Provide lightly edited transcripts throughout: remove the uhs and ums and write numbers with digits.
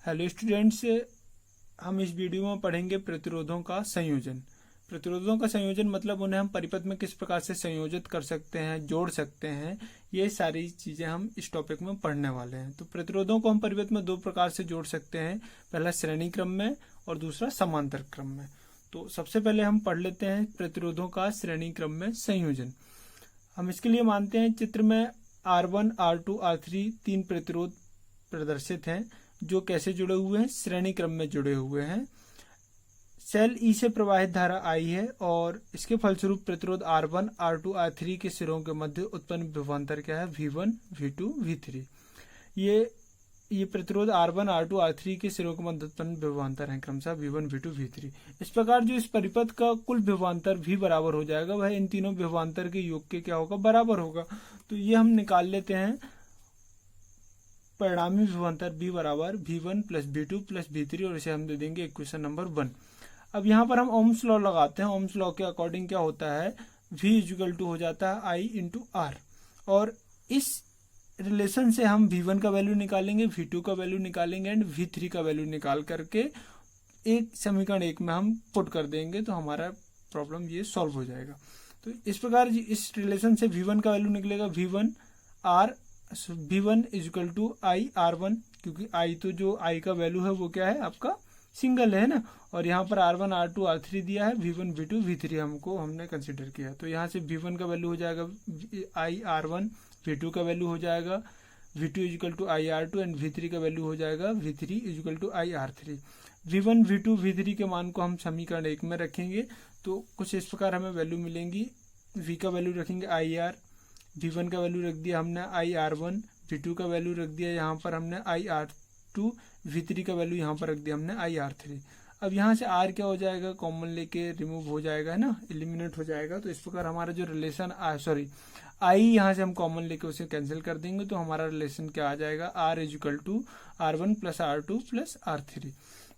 Hello students, हम इस video में पढ़ेंगे प्रतिरोधों का संयोजन। प्रतिरोधों का संयोजन मतलब उन्हें हम परिपथ में किस प्रकार से संयोजित कर सकते हैं, जोड़ सकते हैं। ये सारी चीजें हम इस टॉपिक में पढ़ने वाले हैं। तो प्रतिरोधों को हम परिपथ में दो प्रकार से जोड़ सकते हैं, पहला श्रेणी क्रम में और दूसरा समांतर क्रम में। तो सबसे पहले हम पढ़ लेते हैं प्रतिरोधों का श्रेणी क्रम में संयोजन। हम इसके लिए मानते हैं चित्र में R1, R2, R3 तीन प्रतिरोध प्रदर्शित हैं जो कैसे जुड़े हुए हैं, श्रेणी क्रम में जुड़े हुए हैं। सेल ई से प्रवाहित धारा I है और इसके फलस्वरूप प्रतिरोध R1, R2, R3 के सिरों के मध्य उत्पन्न विभवांतर क्या है, V1, V2, V3। ये प्रतिरोध R1, R2, R3 के सिरों के मध्य उत्पन्न विभवांतर है क्रमशः V1, V2, V3। इस प्रकार जो इस परिपथ का कुल विभवांतर V बराबर हो जाएगा वह इन तीनों विभवांतर के योग के क्या होगा, बराबर होगा। तो ये हम निकाल लेते हैं। परिणामी विभवांतर V बराबर V1 plus V2 plus V3 और इसे हम दे देंगे इक्वेशन नंबर 1। अब यहाँ पर हम ओम्स लॉ लगाते हैं। ओम्स लॉ के अकॉर्डिंग क्या होता है, V इक्वल टू हो जाता है I इंटू R। और इस रिलेशन से हम V1 का वैल्यू निकालेंगे, V2 का वैल्यू निकालेंगे एंड V3 का वैल्यू निकाल करके एक समीकरण 1 में हम पुट कर देंगे तो हमारा प्रॉब्लम ये सॉल्व हो जाएगा। तो इस प्रकार इस रिलेशन से V1 का वैल्यू निकलेगा V1 is equal to I R1, क्योंकि I तो जो I का वैल्यू है वो क्या है, आपका सिंगल है ना। और यहाँ पर R1, R2, R3 दिया है, V1, V2, V3 हमने कंसिडर किया। तो यहाँ से V1 का वैल्यू हो जाएगा I R1, V2 का वैल्यू हो जाएगा V2 is equal to I R2 and V3 का वैल्यू हो जाएगा V3 is equal to I R3। V1, V2, V3 के मान को हम समीकरण 1 में रखेंगे तो कुछ इस प्रकार हमें वैल्यू मिलेंगी। V का वैल्यू रखेंगे IR, V1 का वैल्यू रख दिया हमने IR1, V2 का वैल्यू रख दिया यहाँ पर हमने IR2, V3 का वैल्यू यहाँ पर रख दिया हमने IR3। अब यहाँ से R क्या हो जाएगा, कॉमन लेके रिमूव हो जाएगा, है ना, एलिमिनेट हो जाएगा। तो इस प्रकार हमारा जो रिलेशन I यहाँ से हम कॉमन लेके उसे कैंसिल कर देंगे तो हमारा रिलेशन क्या आ जाएगा, R is equal to R1 plus R2 plus R3।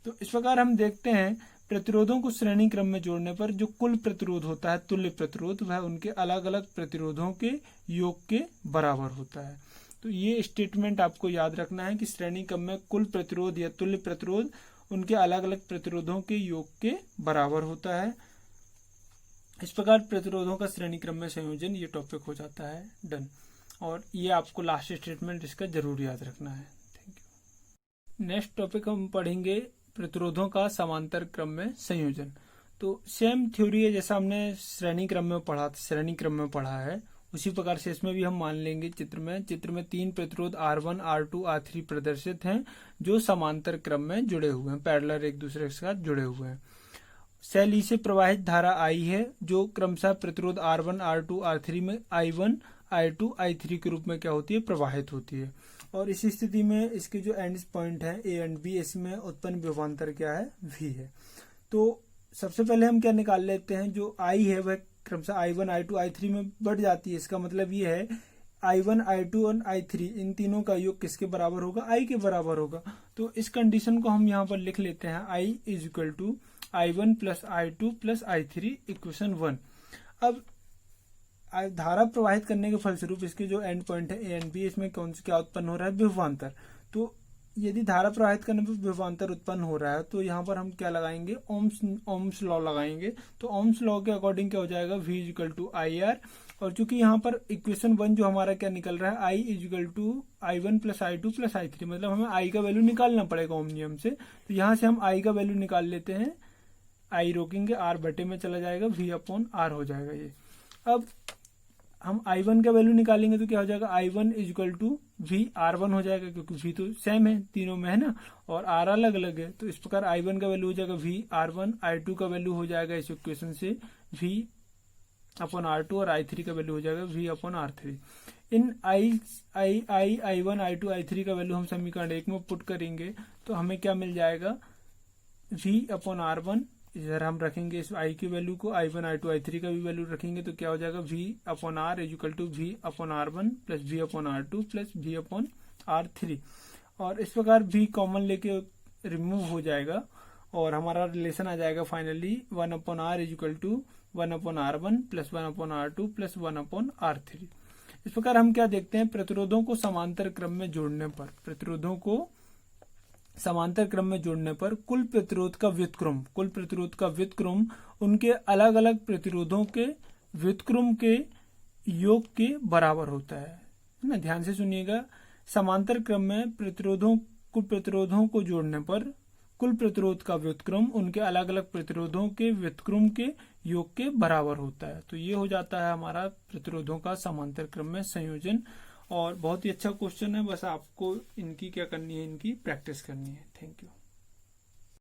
तो इस प्रकार हम देखते हैं प्रतिरोधों को श्रेणी क्रम में जोड़ने पर जो कुल प्रतिरोध होता है, तुल्य प्रतिरोध, वह उनके अलग अलग प्रतिरोधों के योग के बराबर होता है। तो ये स्टेटमेंट आपको याद रखना है कि श्रेणी क्रम में कुल प्रतिरोध या तुल्य प्रतिरोध उनके अलग अलग प्रतिरोधों के योग के बराबर होता है। इस प्रकार प्रतिरोधों का श्रेणी क्रम में संयोजन ये टॉपिक हो जाता है डन। और ये आपको लास्ट स्टेटमेंट इसका जरूर याद रखना है। Thank you. नेक्स्ट टॉपिक हम पढ़ेंगे प्रतिरोधों का समांतर क्रम में संयोजन। तो सेम थ्योरी है जैसा हमने श्रेणी क्रम में पढ़ा है, उसी प्रकार से इसमें भी हम मान लेंगे। चित्र में तीन प्रतिरोध R1, R2, R3 प्रदर्शित हैं जो समांतर क्रम में जुड़े हुए हैं, पैरेलल एक दूसरे के साथ जुड़े हुए हैं। सेल ई से प्रवाहित धारा I है जो क्रमशः प्रतिरोध R1, R2, R3 में I1, I2, I3 के रूप में क्या होती है, प्रवाहित होती है। और इस स्थिति में इसके जो एंड पॉइंट है A एंड B, इसमें उत्पन्न विभवांतर क्या है, V है। तो सबसे पहले हम क्या निकाल लेते हैं, जो I है वह क्रमशः I1, I2, I3 में बढ़ जाती है। इसका मतलब ये है I1, I2 और I3 इन तीनों का योग किसके बराबर होगा, I के बराबर होगा। तो इस कंडीशन को हम यहाँ पर लिख लेते हैं I is equal to I1 plus I2 plus I3 equation 1। अब धारा प्रवाहित करने के फलस्वरूप इसके जो एंड पॉइंट है A एंड B, इसमें कौन सा क्या उत्पन्न हो रहा है, विभवांतर। तो यदि धारा प्रवाहित करने पर विभवांतर उत्पन्न हो रहा है तो यहाँ पर हम क्या लगाएंगे, ओम्स लॉ लगाएंगे। तो ओम्स लॉ के अकॉर्डिंग क्या हो जाएगा, V is equal to IR। और चूंकि यहाँ पर इक्वेशन 1 जो हमारा क्या निकल रहा है, I is equal to I1 plus I2 plus I3, मतलब हमें I का वैल्यू निकालना पड़ेगा ओम नियम से। तो यहाँ से हम I का वैल्यू निकाल लेते हैं, I रोकेंगे, R बटे में चला जाएगा, V अपॉन R हो जाएगा ये। अब हम I1 का वैल्यू निकालेंगे तो क्या हो जाएगा, I1 is equal to V R1 हो जाएगा, क्योंकि V तो सेम है तीनों में, है ना, और R अलग अलग है। तो इस प्रकार I1 का वैल्यू हो जाएगा V R1, I2 का वैल्यू हो जाएगा इस इक्वेशन से V अपॉन R2 और I3 का वैल्यू हो जाएगा V अपॉन R3। इन I1, I2, I3 का वैल्यू हम समीकरण 1 में पुट करेंगे तो हमें क्या मिल जाएगा, V अपॉन R1, इधर हम रखेंगे इस I की वैल्यू को, I1, I2, I3 का भी वैल्यू रखेंगे तो क्या हो जाएगा, V upon R is equal to V upon R1 plus V upon R2 plus V upon R3। और इस प्रकार V कॉमन लेके रिमूव हो जाएगा और हमारा रिलेशन आ जाएगा finally 1 upon R is equal to 1 upon R1 plus 1 upon R2 plus 1 upon R3। इस प्रकार हम क्या देखते हैं, प्रतिरोधों को समांतर क्रम में जोड़ने पर, प्रतिरोधों को समांतर क्रम में जोड़ने पर कुल प्रतिरोध का व्युत्क्रम उनके अलग अलग प्रतिरोधों के व्युत्क्रम के योग के बराबर होता है ना। ध्यान से सुनिएगा, समांतर क्रम में कुल प्रतिरोधों को जोड़ने पर कुल प्रतिरोध का व्युत्क्रम उनके अलग अलग प्रतिरोधों के व्युत्क्रम के योग के बराबर होता है। तो ये हो जाता है हमारा प्रतिरोधों का समांतर क्रम में संयोजन। और बहुत ही अच्छा क्वेश्चन है, बस आपको इनकी क्या करनी है, इनकी प्रैक्टिस करनी है। Thank you.